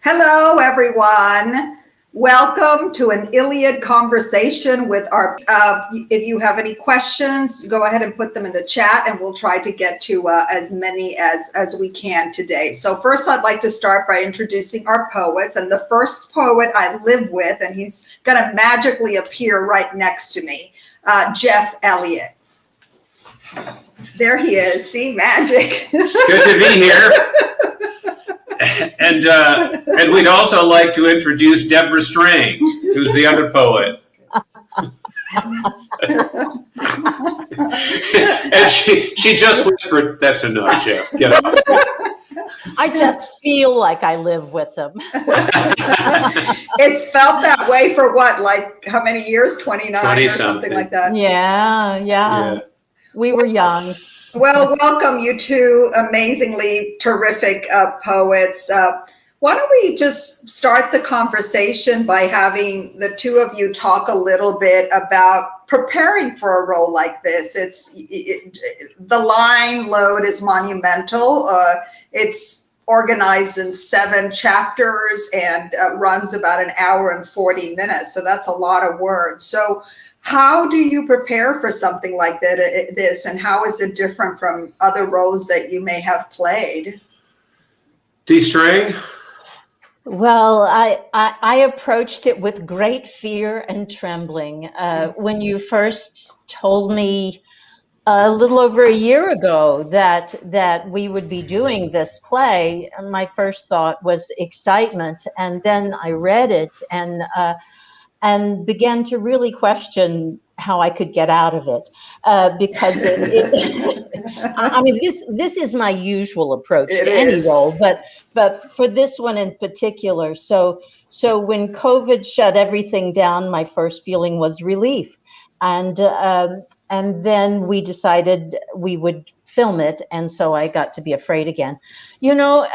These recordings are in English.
Hello, everyone. Welcome to an Iliad conversation with our, if you have any questions, go ahead and put them in the chat and we'll try to get to as many as we can today. So first I'd like to start by introducing our poets, and the first poet I live with, and he's gonna magically appear right next to me, Jeff Elliott. There he is, see, magic. It's good to be here. And we'd also like to introduce Deborah Strang, who's the other poet. And she just whispered, "That's enough, Jeff. Get off." I just feel like I live with them. It's felt that way for what, like how many years? 29 or something like that? Yeah. We were young. Well, welcome, you two amazingly terrific poets. Why don't we just start the conversation by having the two of you talk a little bit about preparing for a role like this. The line load is monumental. It's organized in 7 chapters and runs about an hour and 40 minutes. So that's a lot of words. So how do you prepare for something like this, and how is it different from other roles that you may have played? D. Strang? Well, I approached it with great fear and trembling. When you first told me a little over a year ago that we would be doing this play, my first thought was excitement, and then I read it and began to really question how I could get out of it, because I mean, this is my usual approach to any role, but for this one in particular. So when COVID shut everything down, my first feeling was relief, and then we decided we would film it, and so I got to be afraid again. You know,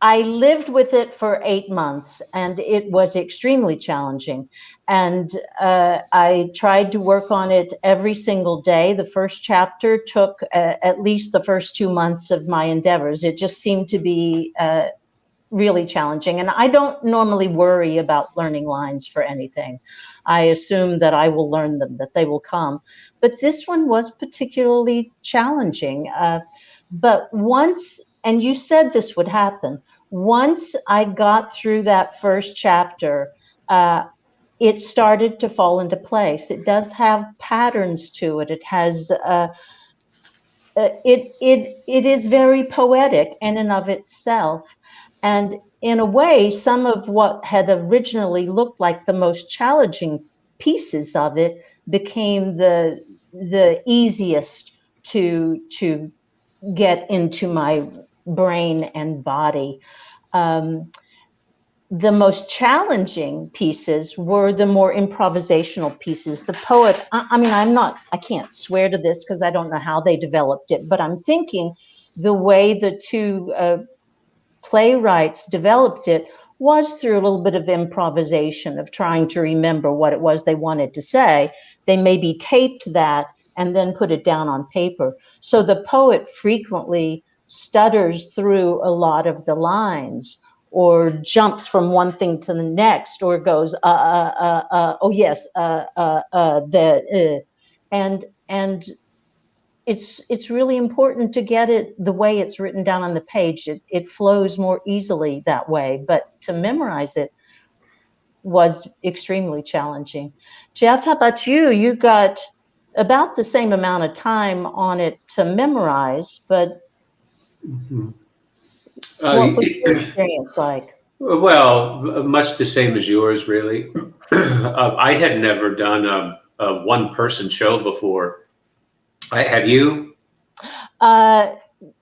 I lived with it for 8 months, and it was extremely challenging. And I tried to work on it every single day. The first chapter took at least the first 2 months of my endeavors. It just seemed to be really challenging. And I don't normally worry about learning lines for anything. I assume that I will learn them, that they will come. But this one was particularly challenging. But once, and you said this would happen, once I got through that first chapter, it started to fall into place. It does have patterns to it. It has, it is very poetic in and of itself. And in a way, some of what had originally looked like the most challenging pieces of it became the easiest to get into my brain and body. The most challenging pieces were the more improvisational pieces. The poet, I mean, I can't swear to this because I don't know how they developed it, but I'm thinking the way the two playwrights developed it was through a little bit of improvisation, of trying to remember what it was they wanted to say. They maybe taped that and then put it down on paper. So the poet frequently stutters through a lot of the lines, or jumps from one thing to the next, or goes, oh yes, and it's really important to get it the way it's written down on the page. It flows more easily that way, but to memorize it was extremely challenging. Jeff, how about you? You got about the same amount of time on it to memorize, but what was your experience like? Well, much the same as yours, really. I had never done a one-person show before. Have you?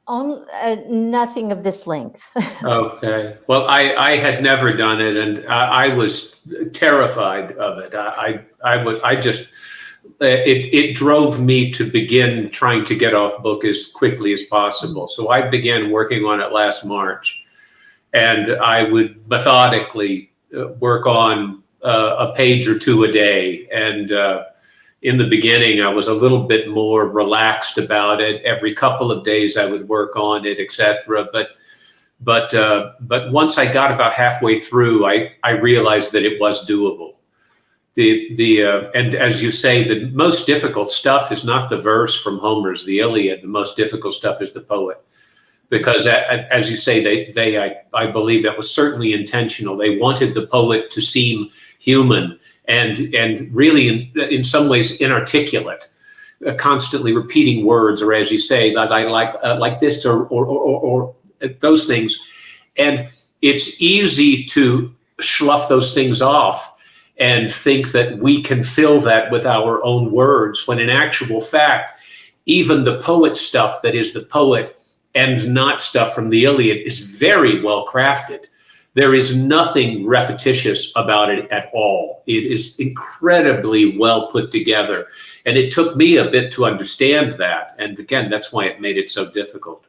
Nothing of this length. Okay. Well, I had never done it, and I was terrified of it. It drove me to begin trying to get off book as quickly as possible. So I began working on it last March, and I would methodically work on a page or two a day. And in the beginning, I was a little bit more relaxed about it. Every couple of days I would work on it, etc. But But once I got about halfway through, I realized that it was doable. And as you say, the most difficult stuff is not the verse from Homer's The Iliad. The most difficult stuff is the poet, because as you say, I believe that was certainly intentional. They wanted the poet to seem human and really in some ways inarticulate, constantly repeating words, or as you say, that I like this or those things. And it's easy to slough those things off and think that we can fill that with our own words, when in actual fact, even the poet stuff that is the poet and not stuff from the Iliad is very well crafted. There is nothing repetitious about it at all. It is incredibly well put together. And it took me a bit to understand that. And again, that's why it made it so difficult.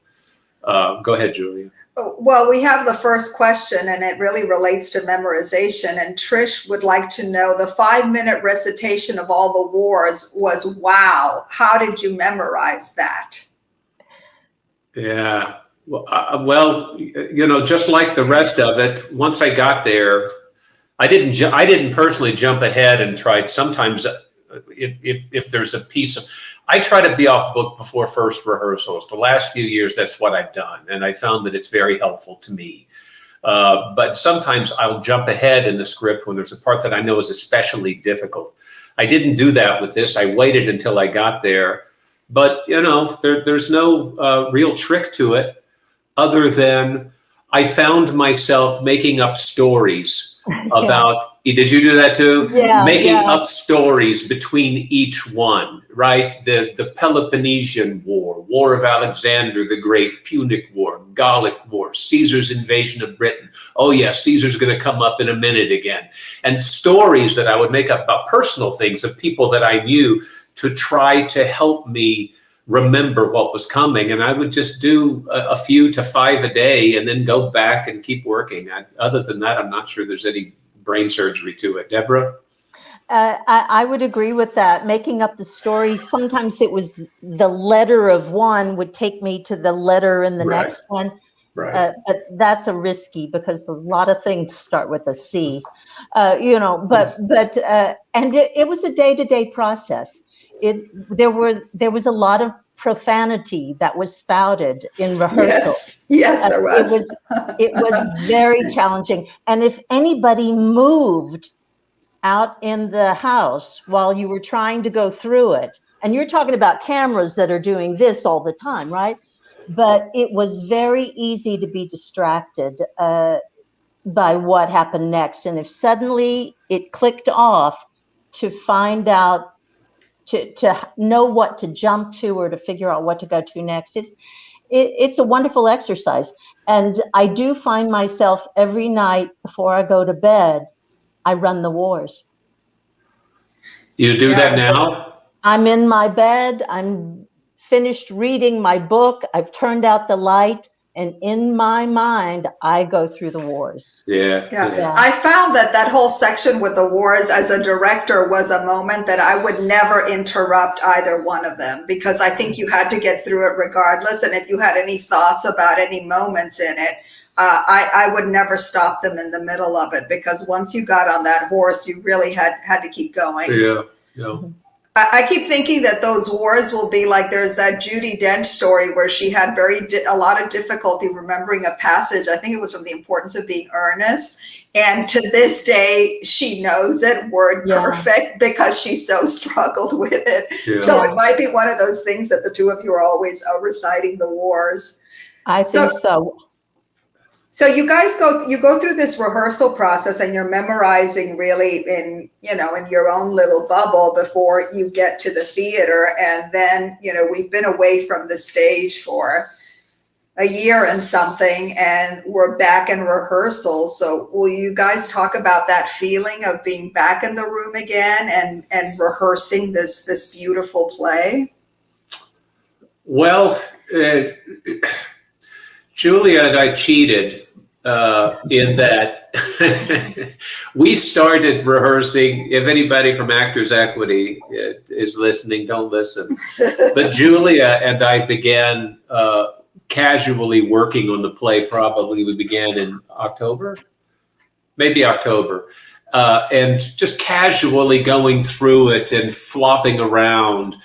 Go ahead, Julia. Well, we have the first question, and it really relates to memorization. And Trish would like to know, the 5-minute recitation of all the wars was wow. How did you memorize that? Yeah. Well, just like the rest of it, once I got there, I didn't personally jump ahead and try. Sometimes if there's a piece of, I try to be off book before first rehearsals. The last few years, that's what I've done. And I found that it's very helpful to me. But sometimes I'll jump ahead in the script when there's a part that I know is especially difficult. I didn't do that with this. I waited until I got there. But, there's no real trick to it, other than I found myself making up stories about, did you do that too? Yeah, making up stories between each one, right? The Peloponnesian War, War of Alexander the Great, Punic War, Gallic War, Caesar's invasion of Britain. Oh yeah, Caesar's going to come up in a minute again. And stories that I would make up about personal things of people that I knew to try to help me remember what was coming. And I would just do a few to 5 a day and then go back and keep working. Other than that, I'm not sure there's any brain surgery to it. Deborah? I would agree with that. Making up the stories, sometimes it was the letter of one would take me to the letter in the next one. Right. But that's a risky, because a lot of things start with a C, and it was a day-to-day process. There was a lot of profanity that was spouted in rehearsal. Yes, there was. It was very challenging. And if anybody moved out in the house while you were trying to go through it, and you're talking about cameras that are doing this all the time, right? But it was very easy to be distracted by what happened next. And if suddenly it clicked off, to find out, to know what to jump to or to figure out what to go to next, it's a wonderful exercise. And I do find myself every night before I go to bed, I run the wars. You do that now? I'm in my bed. I'm finished reading my book. I've turned out the light. And in my mind, I go through the wars. Yeah. I found that whole section with the wars as a director was a moment that I would never interrupt either one of them, because I think you had to get through it regardless. And if you had any thoughts about any moments in it, I would never stop them in the middle of it, because once you got on that horse, you really had to keep going. Yeah. I keep thinking that those wars will be like, there's that Judi Dench story where she had a lot of difficulty remembering a passage. I think it was from The Importance of Being Earnest. And to this day, she knows it word perfect because she so struggled with it. Yeah. So it might be one of those things that the two of you are always reciting the wars. I think so. So you guys go through this rehearsal process, and you're memorizing really in your own little bubble before you get to the theater. And then, we've been away from the stage for a year and something, and we're back in rehearsal. So will you guys talk about that feeling of being back in the room again and rehearsing this beautiful play? Well, Julia and I cheated in that we started rehearsing. If anybody from Actors Equity is listening, don't listen. But Julia and I began casually working on the play. Probably we began in October, maybe October, and just casually going through it and flopping around,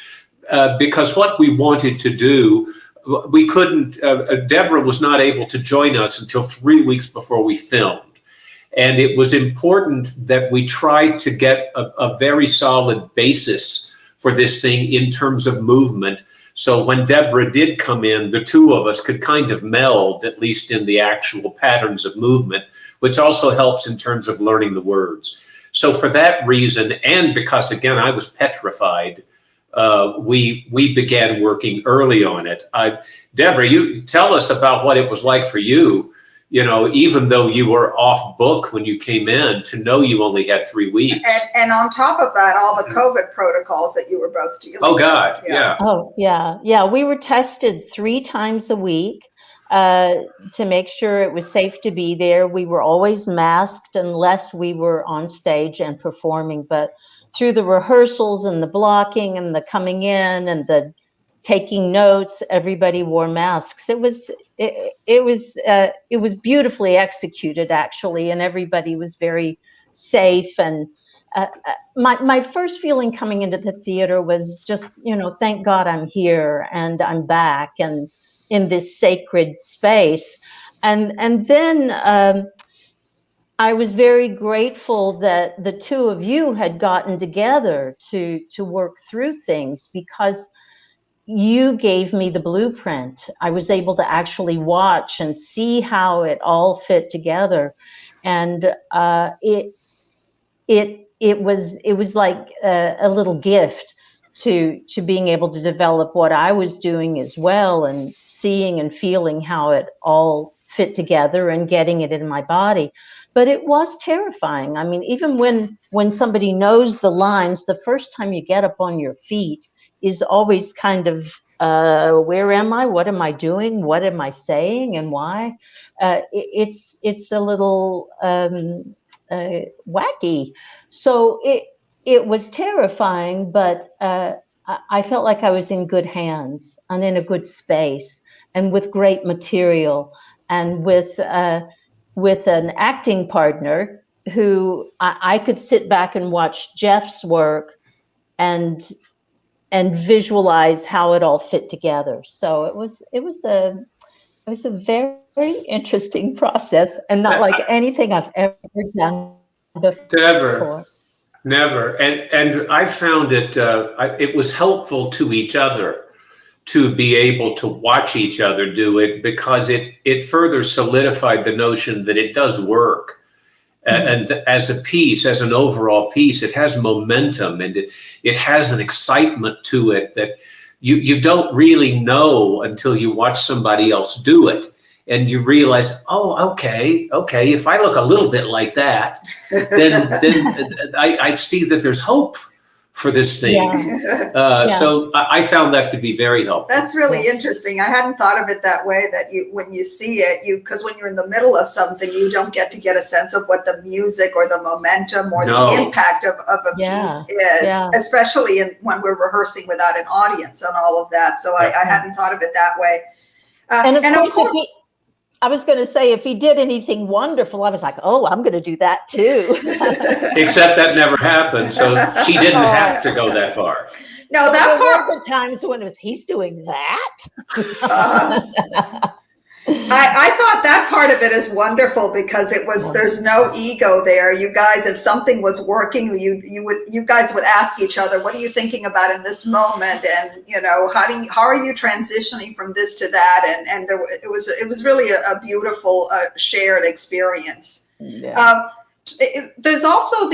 because what we wanted to do, we couldn't, Deborah was not able to join us until 3 weeks before we filmed. And it was important that we tried to get a very solid basis for this thing in terms of movement. So when Deborah did come in, the two of us could kind of meld, at least in the actual patterns of movement, which also helps in terms of learning the words. So for that reason, and because, again, I was petrified, we began working early on it. Deborah, you tell us about what it was like for you. You know, even though you were off book when you came in, to know you only had 3 weeks. And on top of that, all the COVID protocols that you were both dealing with. Oh, God, yeah. Oh, yeah. Yeah. We were tested 3 times a week to make sure it was safe to be there. We were always masked unless we were on stage and performing. But through the rehearsals and the blocking and the coming in and the taking notes, everybody wore masks. It was beautifully executed, actually, and everybody was very safe. And my first feeling coming into the theater was just, thank God I'm here and I'm back and in this sacred space. And then I was very grateful that the two of you had gotten together to work through things, because you gave me the blueprint. I was able to actually watch and see how it all fit together, and it was like a little gift to being able to develop what I was doing as well, and seeing and feeling how it all fit together and getting it in my body. But it was terrifying. I mean, even when somebody knows the lines, the first time you get up on your feet is always kind of, where am I? What am I doing? What am I saying? And why? It's a little wacky. So it was terrifying, but I felt like I was in good hands and in a good space and with great material and with an acting partner who I could sit back and watch Jeff's work and visualize how it all fit together. So it was a very interesting process, and not like anything I've ever done before. Never. And I found it was helpful to each other to be able to watch each other do it, because it further solidified the notion that it does work. And as a piece, as an overall piece, it has momentum, and it has an excitement to it that you don't really know until you watch somebody else do it. And you realize, oh, okay, if I look a little bit like that, then I see that there's hope for this thing. Yeah. So I found that to be very helpful. That's really interesting. I hadn't thought of it that way, that when you see it, because when you're in the middle of something, you don't get a sense of what the music or the momentum or the impact of a piece is, especially when we're rehearsing without an audience and all of that. So I hadn't thought of it that way. And of course, I was going to say, if he did anything wonderful, I was like, oh, I'm going to do that too. Except that never happened, so she didn't have to go that far. No, that part. There were times when he's doing that. I thought that part of it is wonderful, because there's no ego there. You guys, if something was working, you guys would ask each other, what are you thinking about in this moment? And, how are you transitioning from this to that? And it was really a beautiful shared experience. Yeah. There's also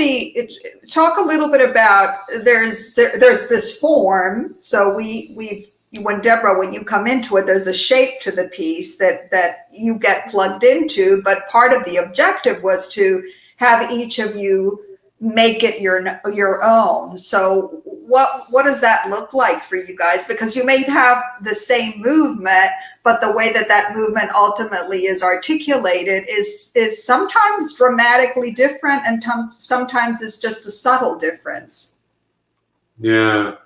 talk a little bit about, there's this form. So when you come into it, there's a shape to the piece that you get plugged into, but part of the objective was to have each of you make it your own. So what does that look like for you guys? Because you may have the same movement, but the way that movement ultimately is articulated is sometimes dramatically different, and sometimes it's just a subtle difference. Yeah.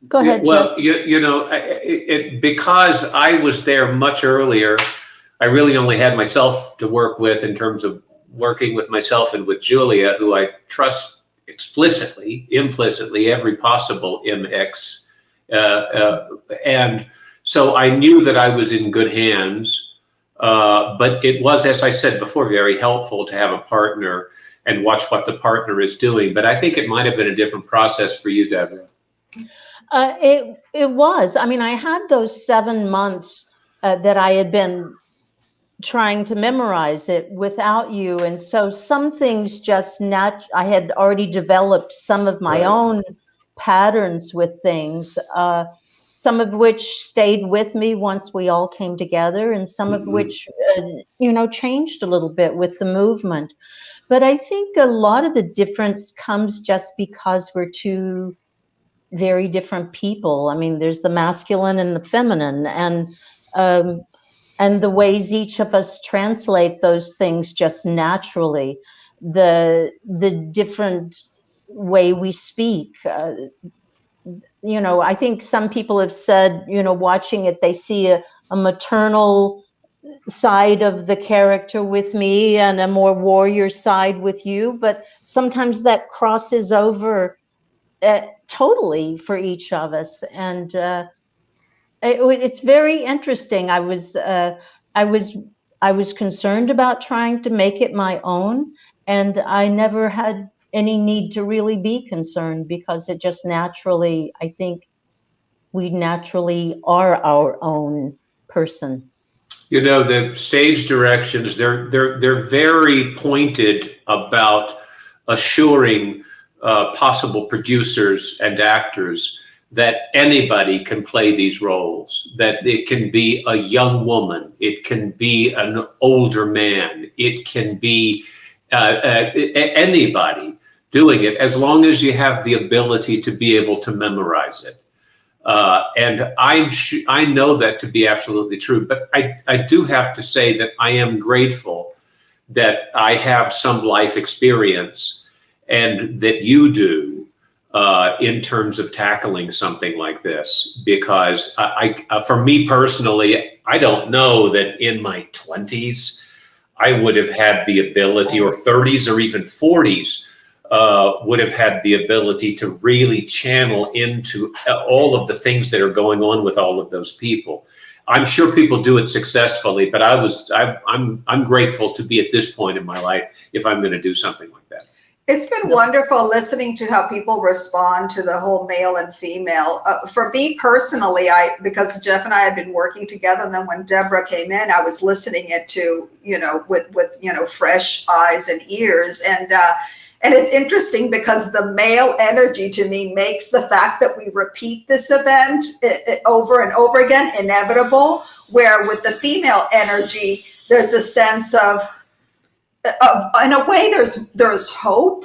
Go ahead, Well, Jeff. because I was there much earlier, I really only had myself to work with in terms of working with myself and with Julia, who I trust implicitly, every possible MX. And so I knew that I was in good hands. But it was, as I said before, very helpful to have a partner and watch what the partner is doing. But I think it might have been a different process for you, Deborah. It was. I mean, I had those 7 months that I had been trying to memorize it without you, and so some things just I had already developed some of my own patterns with things, some of which stayed with me once we all came together, and some of which changed a little bit with the movement. But I think a lot of the difference comes just because we're two very different people. I mean, there's the masculine and the feminine, and the ways each of us translate those things just naturally, the different way we speak. I think some people have said, watching it, they see a maternal side of the character with me and a more warrior side with you, but sometimes that crosses over totally for each of us. And it's very interesting. I was concerned about trying to make it my own, and I never had any need to really be concerned, because it just naturally, I think we naturally are our own person. The stage directions, they're very pointed about assuring possible producers and actors that anybody can play these roles, that it can be a young woman, it can be an older man, it can be anybody doing it, as long as you have the ability to be able to memorize it. And I know that to be absolutely true, but I do have to say that I am grateful that I have some life experience, and that you do, in terms of tackling something like this, because for me personally, I don't know that in my 20s I would have had the ability, or 30s or even 40s, would have had the ability to really channel into all of the things that are going on with all of those people. I'm sure people do it successfully, but I'm grateful to be at this point in my life if I'm going to do something like that. It's been wonderful listening to how people respond to the whole male and female. For me personally, because Jeff and I had been working together, and then when Deborah came in, I was listening it to, with fresh eyes and ears. And it's interesting because the male energy to me makes the fact that we repeat this event over and over again inevitable, where with the female energy, there's a sense of in a way, there's hope,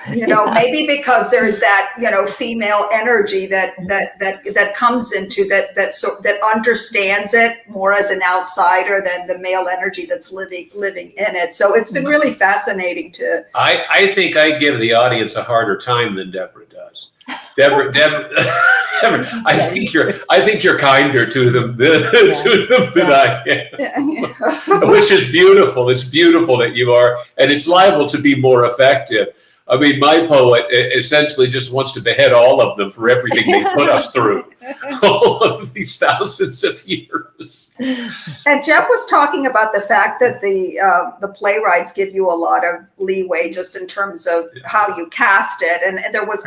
maybe because there's that, female energy that comes into that understands it more as an outsider than the male energy that's living in it. So it's been really fascinating to. I think I give the audience a harder time than Deborah does. Deborah, I think you're kinder to them than I am, which is beautiful. It's beautiful that you are, and it's liable to be more effective. I mean, my poet essentially just wants to behead all of them for everything they put us through all of these thousands of years. And Jeff was talking about the fact that the playwrights give you a lot of leeway just in terms of how you cast it. And there was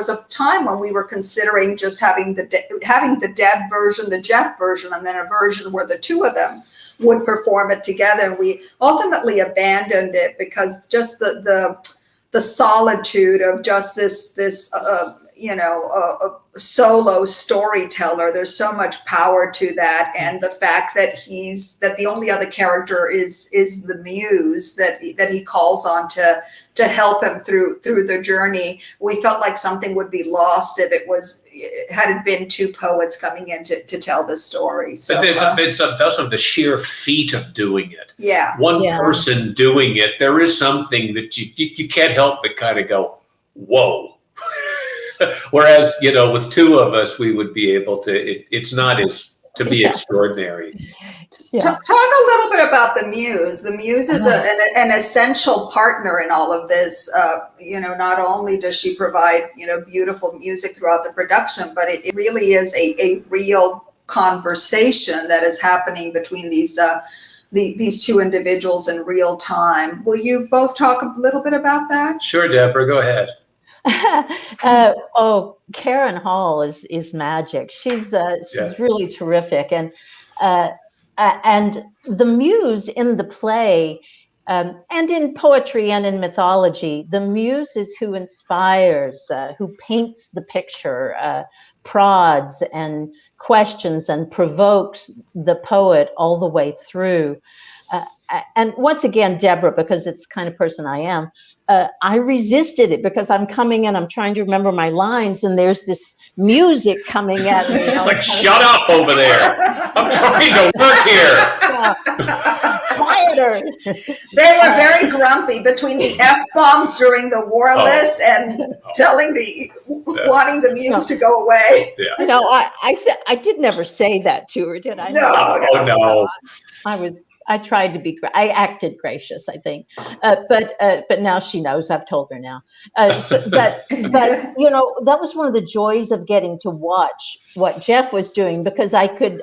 a time when we were considering just having the Deb version, the Jeff version, and then a version where the two of them would perform it together. And we ultimately abandoned it because just the solitude of just this solo storyteller. There's so much power to that, and the fact that the only other character is the muse that he calls on to help him through the journey. We felt like something would be lost if it hadn't been two poets coming in to tell the story. So, but it's also the sheer feat of doing it. Yeah, one person doing it. There is something that you can't help but kind of go, whoa. Whereas, with two of us, we would be able to, it's not as, to be extraordinary. Yeah. Talk a little bit about the Muse. The Muse is an essential partner in all of this. Not only does she provide, beautiful music throughout the production, but it really is a real conversation that is happening between these two individuals in real time. Will you both talk a little bit about that? Sure, Deborah, go ahead. Karen Hall is magic. She's Yeah. really terrific, and the Muse in the play, and in poetry and in mythology, the Muse is who inspires, who paints the picture, prods and questions and provokes the poet all the way through. And once again, Deborah, because it's the kind of person I am, I resisted it because I'm coming in, I'm trying to remember my lines, and there's this music coming at me. It's like, shut up over there. I'm trying to work here. Quieter. They were very grumpy between the F-bombs during the war list and wanting the Muse to go away. Yeah. No, I did never say that to her, did I? No. I tried to be. I acted gracious, I think, but now she knows. I've told her now. But that was one of the joys of getting to watch what Jeff was doing, because I could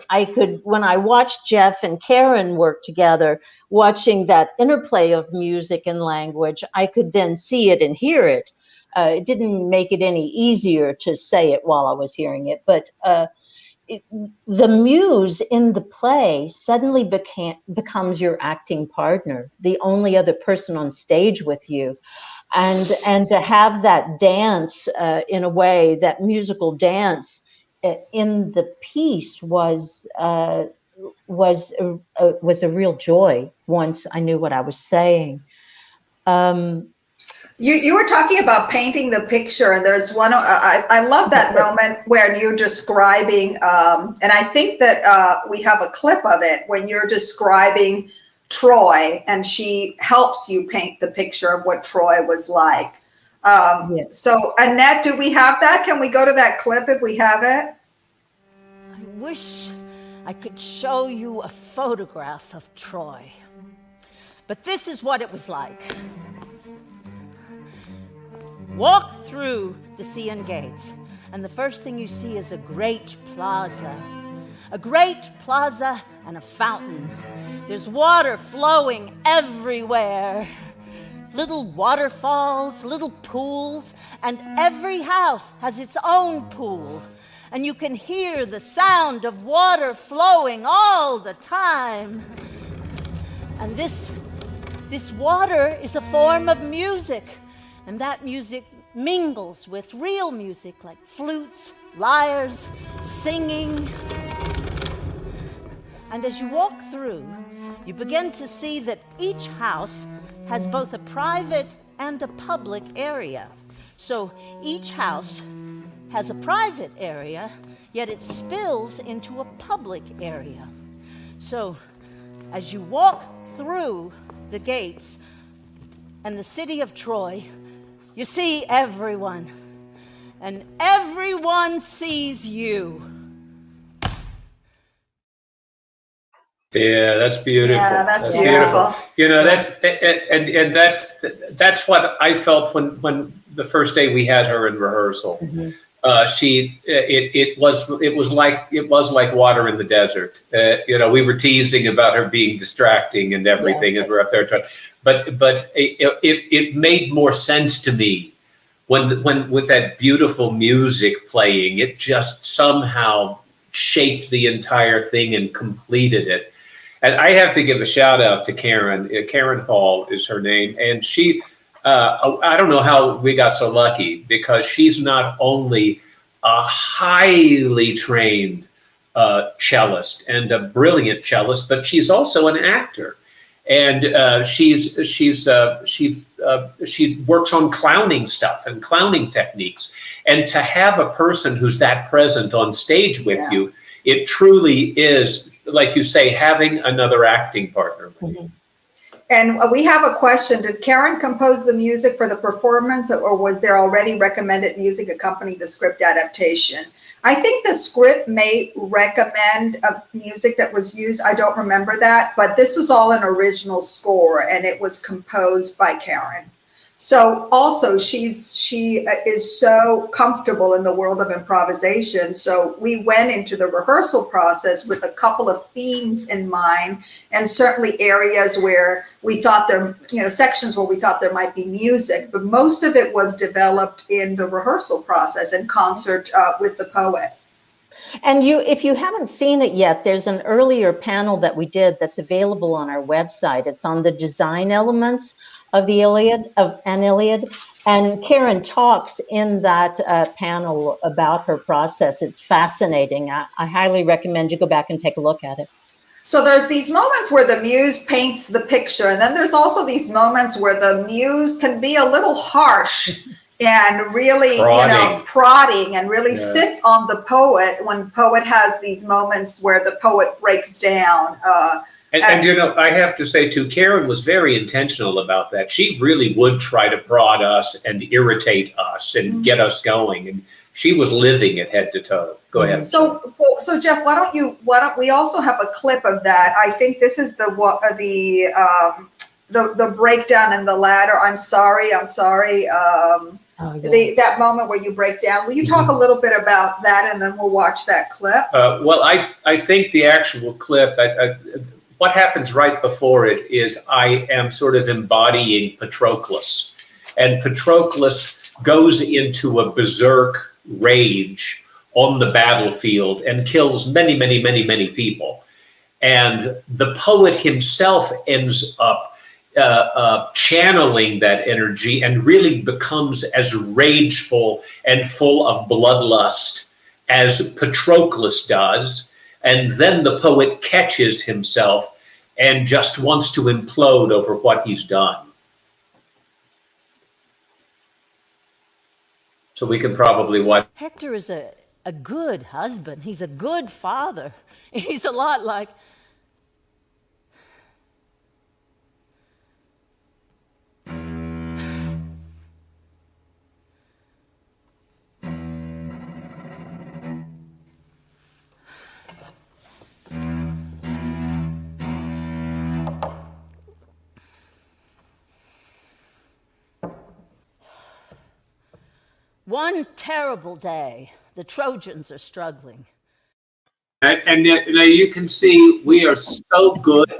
when I watched Jeff and Karen work together, watching that interplay of music and language, I could then see it and hear it. It didn't make it any easier to say it while I was hearing it, but. The Muse in the play suddenly becomes your acting partner, the only other person on stage with you, and to have that dance in a way, that musical dance in the piece was a real joy once I knew what I was saying. You were talking about painting the picture, and there's one, I love that moment when you're describing, and I think that we have a clip of it, when you're describing Troy, and she helps you paint the picture of what Troy was like. Yes. So, Annette, do we have that? Can we go to that clip if we have it? I wish I could show you a photograph of Troy, but this is what it was like. Walk through the Cian Gates, and the first thing you see is a great plaza and a fountain. There's water flowing everywhere. Little waterfalls, little pools, and every house has its own pool. And you can hear the sound of water flowing all the time. And this water is a form of music. And that music mingles with real music like flutes, lyres, singing. And as you walk through, you begin to see that each house has both a private and a public area. So each house has a private area, yet it spills into a public area. So as you walk through the gates and the city of Troy, you see everyone, and everyone sees you. Yeah, that's beautiful. Yeah, that's beautiful. That's what I felt when the first day we had her in rehearsal. Mm-hmm. It was like water in the desert. We were teasing about her being distracting and everything as we're up there trying. But it made more sense to me when with that beautiful music playing, it just somehow shaped the entire thing and completed it. And I have to give a shout out to Karen. Karen Hall is her name, and she. I don't know how we got so lucky, because she's not only a highly trained cellist and a brilliant cellist, but she's also an actor. And she works on clowning stuff and clowning techniques. And to have a person who's that present on stage with you, it truly is, like you say, having another acting partner with you. And we have a question. Did Karen compose the music for the performance, or was there already recommended music accompanying the script adaptation? I think the script may recommend music that was used. I don't remember that, but this was all an original score, and it was composed by Karen. So also she is so comfortable in the world of improvisation. So we went into the rehearsal process with a couple of themes in mind, and certainly areas where we thought there, sections where we thought there might be music, but most of it was developed in the rehearsal process in concert with the poet. And if you haven't seen it yet, there's an earlier panel that we did that's available on our website. It's on the design elements of the Iliad, of an Iliad, and Karen talks in that panel about her process. It's fascinating. I highly recommend you go back and take a look at it. So there's these moments where the muse paints the picture, and then there's also these moments where the muse can be a little harsh and really, prodding and really sits on the poet when poet has these moments where the poet breaks down. And I have to say too, Karen was very intentional about that. She really would try to prod us and irritate us and get us going. And she was living it head to toe. Go ahead. So Jeff, why don't we also have a clip of that? I think this is the breakdown in the ladder. I'm sorry. That moment where you break down. Will you talk a little bit about that, and then we'll watch that clip? Well, I think the actual clip, what happens right before it is I am sort of embodying Patroclus. And Patroclus goes into a berserk rage on the battlefield and kills many, many, many, many people. And the poet himself ends up channeling that energy and really becomes as rageful and full of bloodlust as Patroclus does. And then the poet catches himself and just wants to implode over what he's done. So we can probably watch. Hector is a good husband. He's a good father. He's a lot like... One terrible day, the Trojans are struggling. And you can see we are so good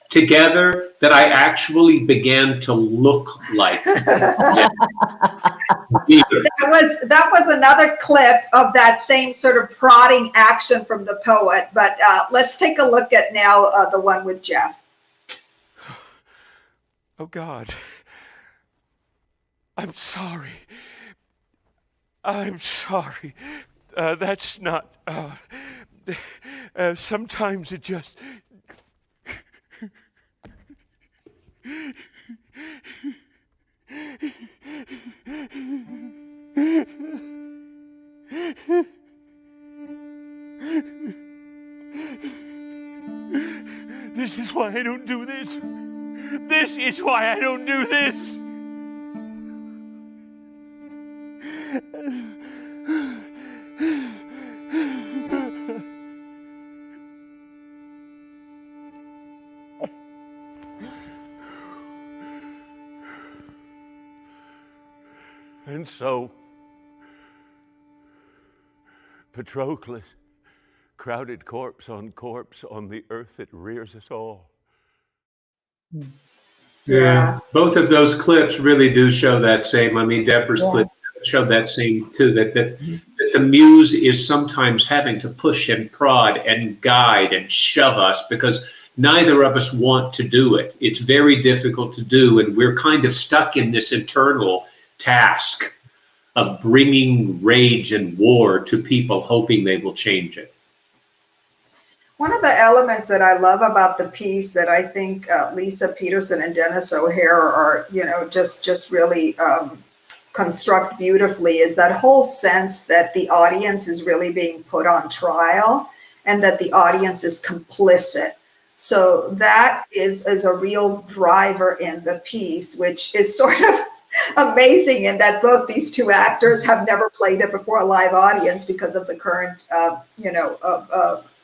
together that I actually began to look like That was another clip of that same sort of prodding action from the poet. But let's take a look at now the one with Jeff. Oh God, I'm sorry. I'm sorry. That's not. Sometimes it just. This is why I don't do this. This is why I don't do this. And so, Patroclus, crowded corpse on the earth that rears us all. Yeah, both of those clips really do show that same. I mean, Deborah's clip showed that same too. That the muse is sometimes having to push and prod and guide and shove us because neither of us want to do it. It's very difficult to do, and we're kind of stuck in this internal task of bringing rage and war to people, hoping they will change it. One of the elements that I love about the piece that I think Lisa Peterson and Dennis O'Hare are, just really construct beautifully is that whole sense that the audience is really being put on trial and that the audience is complicit. So that is a real driver in the piece, which is sort of amazing in that both these two actors have never played it before a live audience because of the current,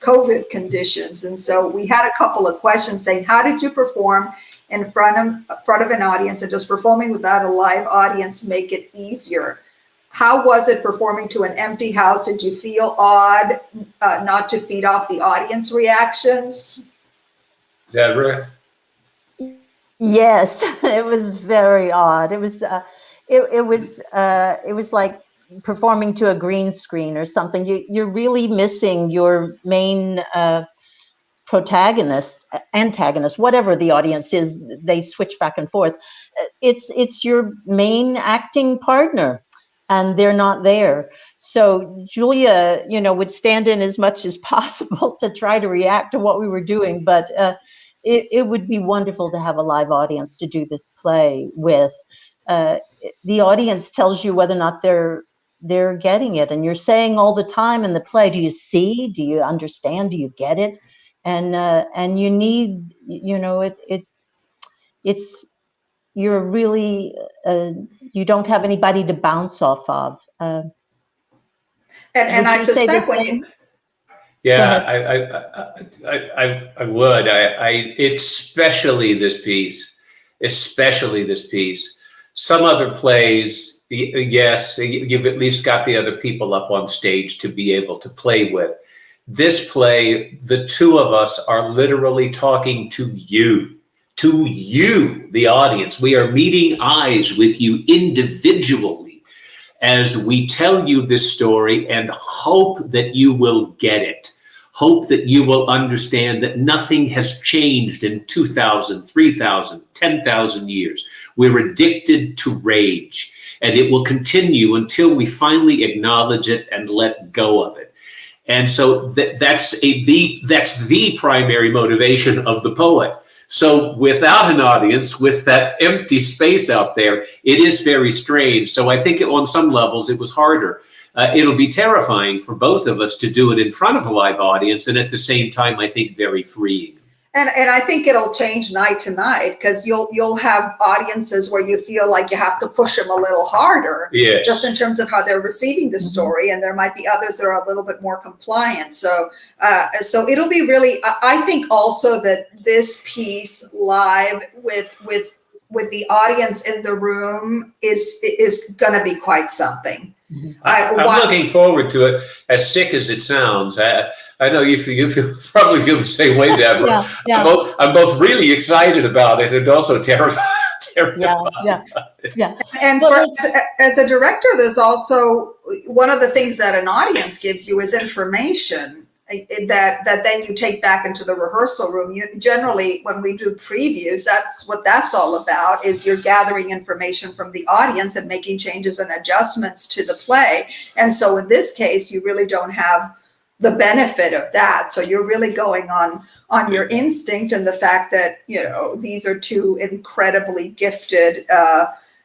COVID conditions. And so we had a couple of questions saying, how did you perform in front of an audience, and just performing without a live audience make it easier? How was it performing to an empty house? Did you feel odd not to feed off the audience reactions? Deborah? Yes, it was very odd. It was like performing to a green screen or something. You're really missing your main protagonist, antagonist, whatever the audience is. They switch back and forth. It's your main acting partner, and they're not there. So Julia, would stand in as much as possible to try to react to what we were doing, but it would be wonderful to have a live audience to do this play with. The audience tells you whether or not they're getting it, and you're saying all the time in the play, do you see? Do you understand? Do you get it? And you need, it's you're really you don't have anybody to bounce off of. And I suspect when you. Yeah, I would. Especially this piece. Some other plays, yes, you've at least got the other people up on stage to be able to play with. This play, the two of us are literally talking to you, the audience. We are meeting eyes with you individually as we tell you this story and hope that you will get it. Hope that you will understand that nothing has changed in 2,000, 3,000, 10,000 years. We're addicted to rage, and it will continue until we finally acknowledge it and let go of it. And so that's the primary motivation of the poet. So without an audience, with that empty space out there, it is very strange. So I think on some levels it was harder. It'll be terrifying for both of us to do it in front of a live audience, and at the same time, I think very freeing. And I think it'll change night to night, because you'll have audiences where you feel like you have to push them a little harder, Yes. just in terms of how they're receiving the story, and there might be others that are a little bit more compliant. So it'll be really. I think also that this piece live with the audience in the room is going to be quite something. I'm looking forward to it, as sick as it sounds. I know you probably feel the same way, Deborah. Yeah. I'm both really excited about it and also terrified. Yeah. And as a director, there's also one of the things that an audience gives you is information that then you take back into the rehearsal room. You generally, when we do previews, that's what that's all about, is you're gathering information from the audience and making changes and adjustments to the play. And so in this case, you really don't have the benefit of that. So you're really going on your instinct and the fact that, these are two incredibly gifted,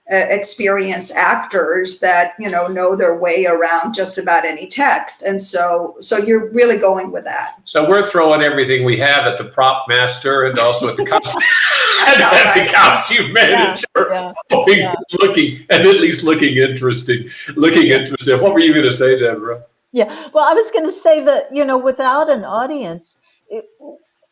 experienced actors that, know their way around just about any text. And so you're really going with that. So we're throwing everything we have at the prop master and also at the costume, the costume manager, looking and at least looking interesting. What were you going to say, Deborah? Yeah, well, I was going to say that, without an audience,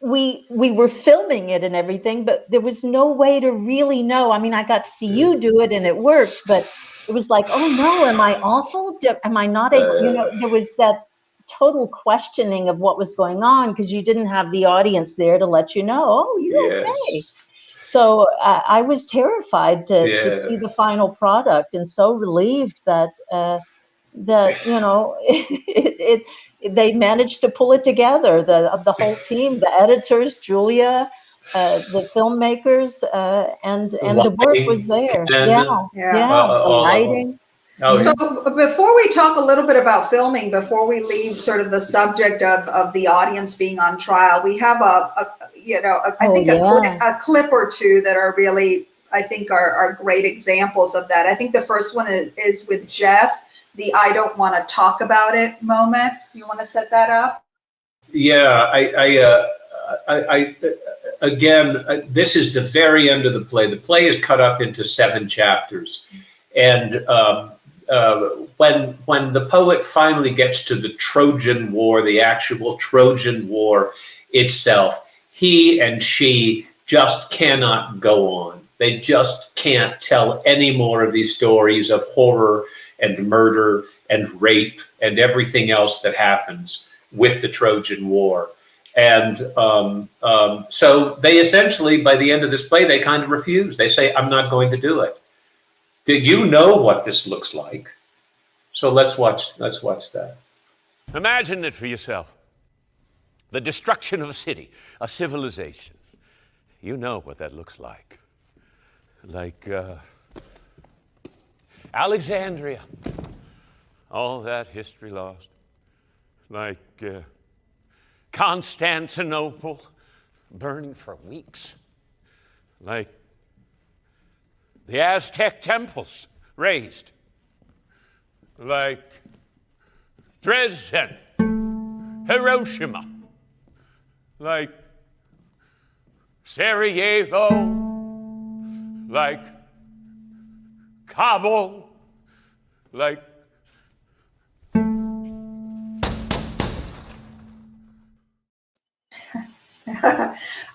we were filming it and everything, but there was no way to really know. I mean, I got to see you do it and it worked, but it was like, oh no, am I awful? Am I not there was that total questioning of what was going on because you didn't have the audience there to let you know, oh, you're okay. So I was terrified to see the final product, and so relieved that they managed to pull it together. The whole team, the editors, Julia, the filmmakers, and the work was there. The lighting. So before we talk a little bit about filming, before we leave sort of the subject of the audience being on trial, we have a clip or two that are really, I think, are great examples of that. I think the first one is with Jeff, the "I don't want to talk about it" moment. You want to set that up? Yeah, This is the very end of the play. The play is cut up into 7 chapters, and when the poet finally gets to the Trojan War, the actual Trojan War itself, he and she just cannot go on. They just can't tell any more of these stories of horror and murder and rape and everything else that happens with the Trojan War. And so they essentially, by the end of this play, they kind of refuse. They say, I'm not going to do it. You know what this looks like. So let's watch that. Imagine it for yourself. The destruction of a city, a civilization. You know what that looks like. Like Alexandria. All that history lost. Like Constantinople, burning for weeks. Like the Aztec temples razed. Like Dresden, Hiroshima. Like Sarajevo. Like Kabul. Like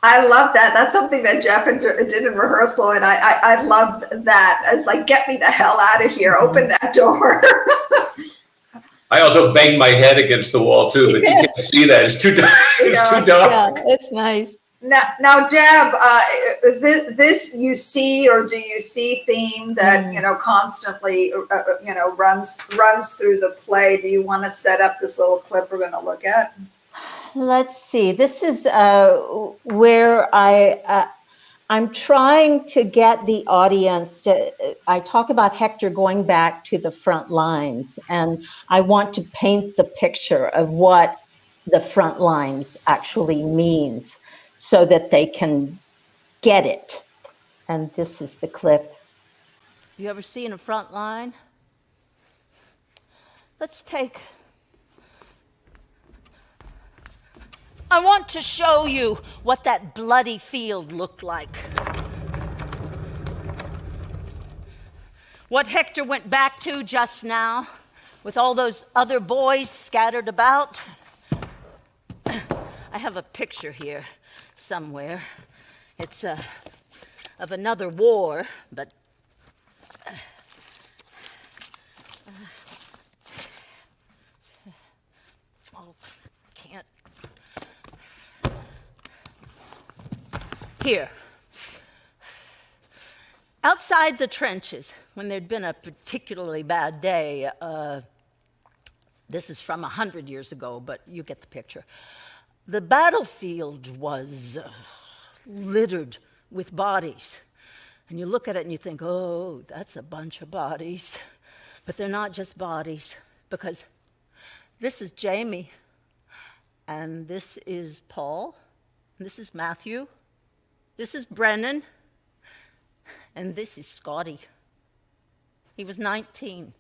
I love that. That's something that Jeff did in rehearsal, and I loved that. It's like, get me the hell out of here! Open that door. I also banged my head against the wall too, but you can't see that. It's too dark. It's too dark. Yeah, it's nice. Now, Deb, this you see, or do you see theme that constantly runs through the play? Do you want to set up this little clip we're going to look at? Let's see. This is where I'm trying to get the audience to. I talk about Hector going back to the front lines, and I want to paint the picture of what the front lines actually means, so that they can get it. And this is the clip. You ever seen a front line? Let's take. I want to show you what that bloody field looked like. What Hector went back to just now, with all those other boys scattered about. I have a picture here somewhere. It's of another war, but can't. Here. Outside the trenches, when there'd been a particularly bad day, this is from 100 years ago, but you get the picture. The battlefield was littered with bodies. And you look at it and you think, oh, that's a bunch of bodies. But they're not just bodies, because this is Jamie, and this is Paul, and this is Matthew, this is Brennan, and this is Scotty. He was 19.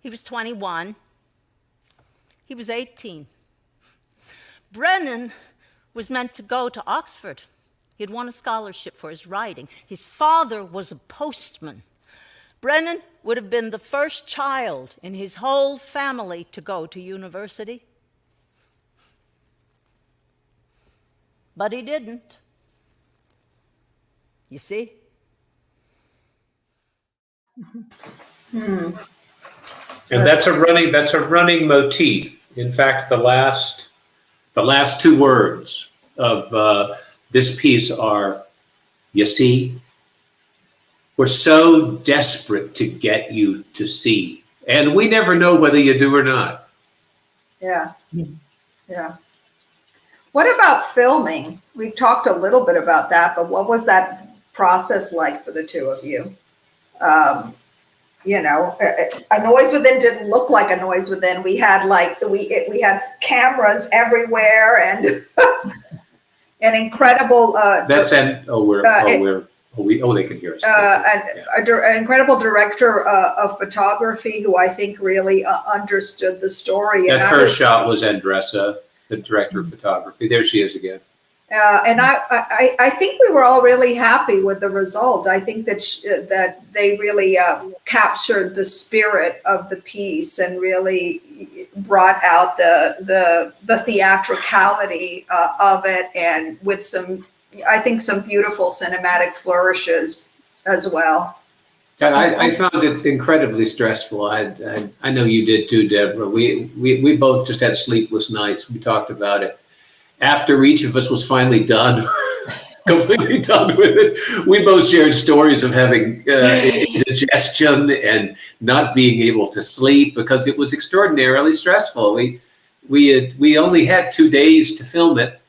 He was 21. He was 18. Brennan was meant to go to Oxford. He had won a scholarship for his writing. His father was a postman. Brennan would have been the first child in his whole family to go to university. But he didn't. You see? And that's a running motif. In fact, the last 2 words of this piece are, you see, we're so desperate to get you to see, and we never know whether you do or not. Yeah. What about filming? We've talked a little bit about that, but what was that process like for the two of you? A Noise Within didn't look like A Noise Within. We had we had cameras everywhere and an incredible. They can hear us. An incredible director of photography who I think really understood the story. That first shot was Andressa. the director of photography. There she is again. And I think we were all really happy with the result. I think that that they really captured the spirit of the piece and really brought out the theatricality of it, and with some, I think, some beautiful cinematic flourishes as well. I found it incredibly stressful. I know you did too, Deborah. We both just had sleepless nights. We talked about it. After each of us was finally done, completely done with it, we both shared stories of having indigestion and not being able to sleep because it was extraordinarily stressful. We only had 2 days to film it,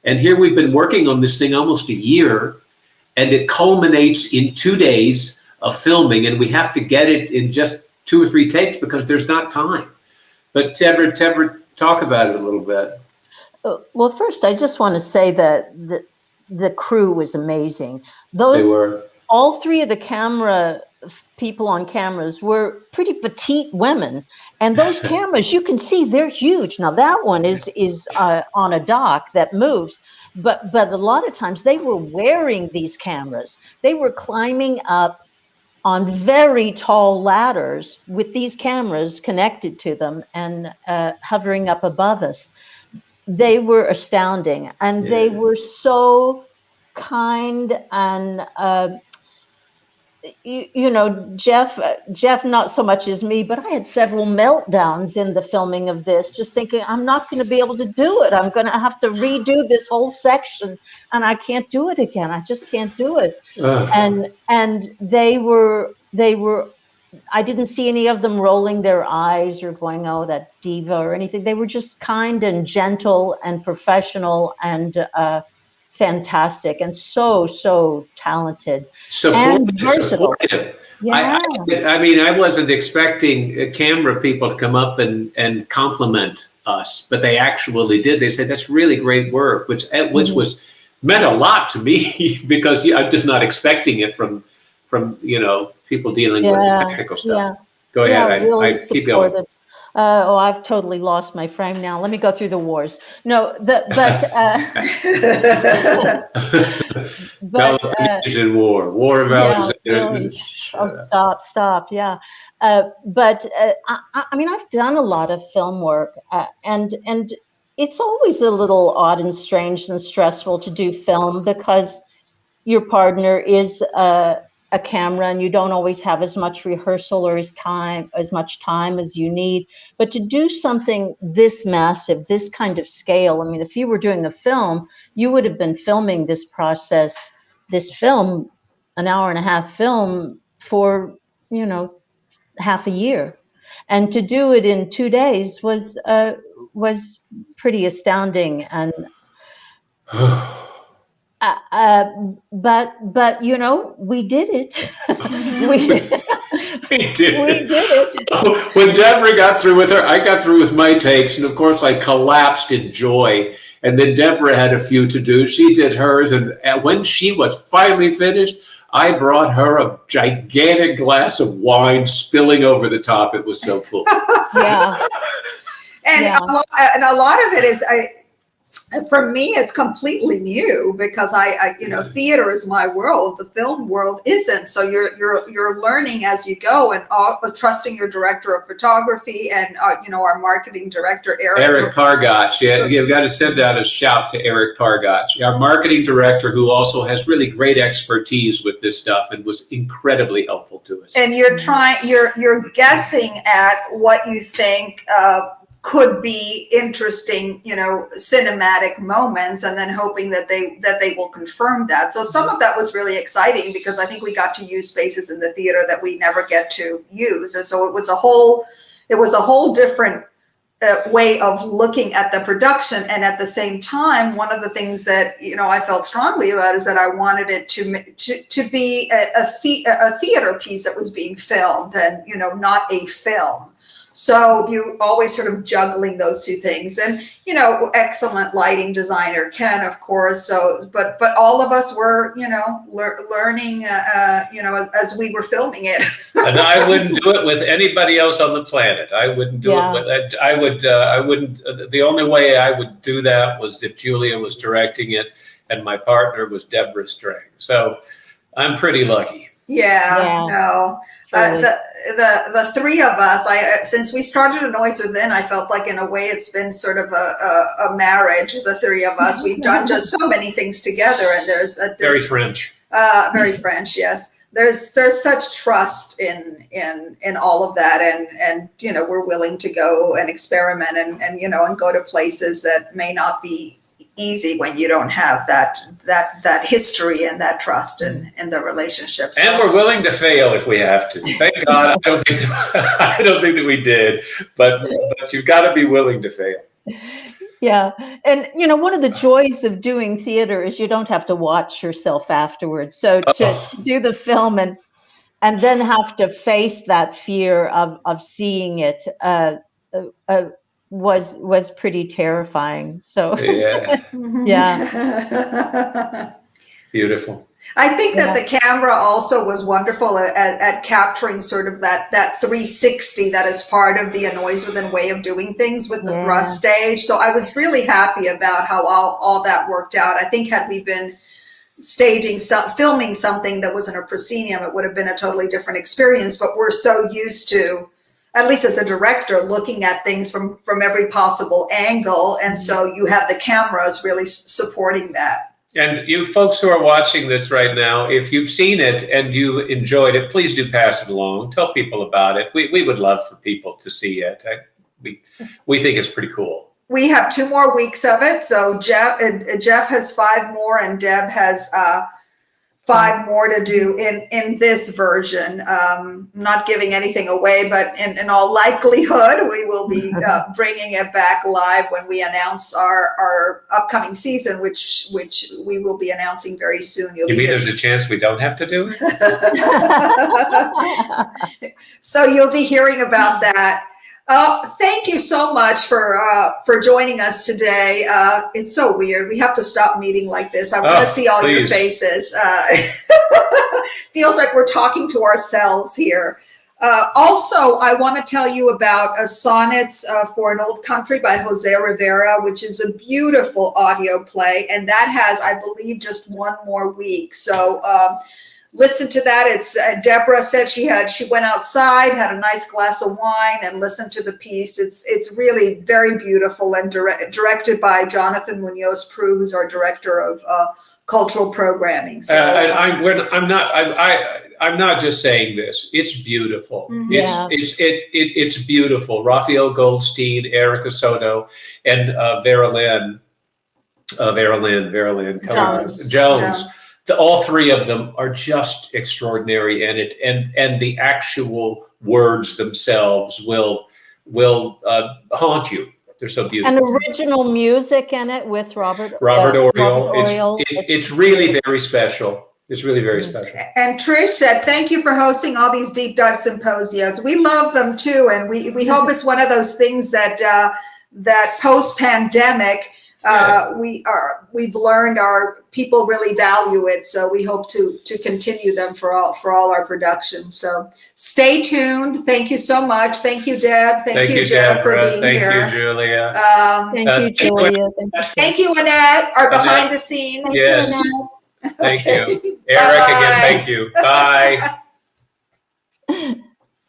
and here we've been working on this thing almost a year, and it culminates in 2 days of filming, and we have to get it in just 2 or 3 takes because there's not time. But Deborah, talk about it a little bit. Well, first, I just want to say that the crew was amazing. They were. All 3 of the people on cameras were pretty petite women, and those cameras, you can see they're huge. Now that one is on a dock that moves, but a lot of times they were wearing these cameras. They were climbing up on very tall ladders with these cameras connected to them and hovering up above us. They were astounding, and they were so kind. And you know, Jeff not so much as me, but I had several meltdowns in the filming of this, just thinking I'm not going to be able to do it. I'm going to have to redo this whole section, and I can't do it again. I just can't do it. And they were. I didn't see any of them rolling their eyes or going, "Oh, that diva," or anything. They were just kind and gentle and professional and fantastic and so talented and versatile. Supportive. Yeah. I mean, I wasn't expecting camera people to come up and compliment us, but they actually did. They said, "That's really great work," which was meant a lot to me because I'm just not expecting it from people dealing with the technical stuff. Yeah. Go ahead. Really I keep going. supportive. I've totally lost my frame now. Let me go through the wars. No, Peloponnesian War of Alexander. Stop. Yeah. But I mean, I've done a lot of film work, and it's always a little odd and strange and stressful to do film because your partner is a camera, and you don't always have as much rehearsal or as much time as you need. But to do something this massive, this kind of scale, I mean, if you were doing a film, you would have been filming this film, an hour-and-a-half film for, half a year. And to do it in 2 days was pretty astounding. And but we did it. we did it. When Deborah got through with her, I got through with my takes, and of course I collapsed in joy. And then Deborah had a few to do. She did hers, and when she was finally finished, I brought her a gigantic glass of wine spilling over the top. It was so full. Yeah. And a lot of it is for me, it's completely new because theater is my world. The film world isn't. So you're learning as you go, and trusting your director of photography and our marketing director Eric Pargach. Yeah, you've got to send out a shout to Eric Pargach, our marketing director, who also has really great expertise with this stuff and was incredibly helpful to us. And you're guessing at what you think could be interesting, cinematic moments, and then hoping that they will confirm that. So some of that was really exciting because I think we got to use spaces in the theater that we never get to use, and so it was a whole different way of looking at the production. And at the same time, one of the things that I felt strongly about is that I wanted it to be a theater piece that was being filmed, and not a film. So you always sort of juggling those two things, and excellent lighting designer Ken, of course. So, but all of us were, learning, as we were filming it. And I wouldn't do it with anybody else on the planet. I wouldn't do it with. I wouldn't. The only way I would do that was if Julia was directing it, and my partner was Deborah String. So I'm pretty lucky. Yeah. No. Truly. The three of us, since we started A Noise Within, I felt like in a way it's been sort of a marriage. The three of us, we've done just so many things together, and there's Very French. very French, yes. There's such trust in all of that, and we're willing to go and experiment and go to places that may not be easy when you don't have that history and that trust in the relationships. And we're willing to fail if we have to. Thank God. I don't think that we did, but you've got to be willing to fail. Yeah. And, one of the joys of doing theater is you don't have to watch yourself afterwards. So to do the film and then have to face that fear of seeing it was pretty terrifying. So Yeah. yeah. Beautiful. I think that the camera also was wonderful at capturing sort of that 360 that is part of the A Noise Within way of doing things with the thrust stage. So I was really happy about how all that worked out. I think had we been filming something that was in a proscenium, it would have been a totally different experience. But we're so used to, at least as a director, looking at things from every possible angle. And so you have the cameras really supporting that. And you folks who are watching this right now, if you've seen it and you enjoyed it, please do pass it along. Tell people about it. We would love for people to see it. We think it's pretty cool. We have 2 more weeks of it. So Jeff has 5 more, and Deb has 5 more to do in this version. Not giving anything away, but in all likelihood, we will be bringing it back live when we announce our upcoming season, which we will be announcing very soon. You mean there's a chance we don't have to do it? So you'll be hearing about that. Thank you so much for joining us today. It's so weird. We have to stop meeting like this. I want to see all your faces. Feels like we're talking to ourselves here. Also, I want to tell you about Sonnets for an Old Country by Jose Rivera, which is a beautiful audio play. And that has, I believe, just 1 more week. So listen to that. It's Deborah said she went outside, had a nice glass of wine, and listened to the piece. It's really very beautiful and directed by Jonathan Munoz Prue, who's our director of cultural programming. So I'm not just saying this. It's beautiful. It's beautiful. Raphael Goldstein, Erica Soto, and Vera Lynn Jones. All 3 of them are just extraordinary, and the actual words themselves will haunt you. They're so beautiful. And original music in it with Robert Oriole. It's really very special. It's really very special. And Trish said, thank you for hosting all these deep dive symposias. We love them too, and we hope it's one of those things that post pandemic. We've learned our people really value it, so we hope to continue them for all our productions. So stay tuned. Thank you so much. Thank you, Deb. Thank you, Jeff, for being here. Thank you, Julia. Thank you, Julia. Thank you, Annette, our behind the scenes. Yes. Thank you. Eric, again, thank you. Bye.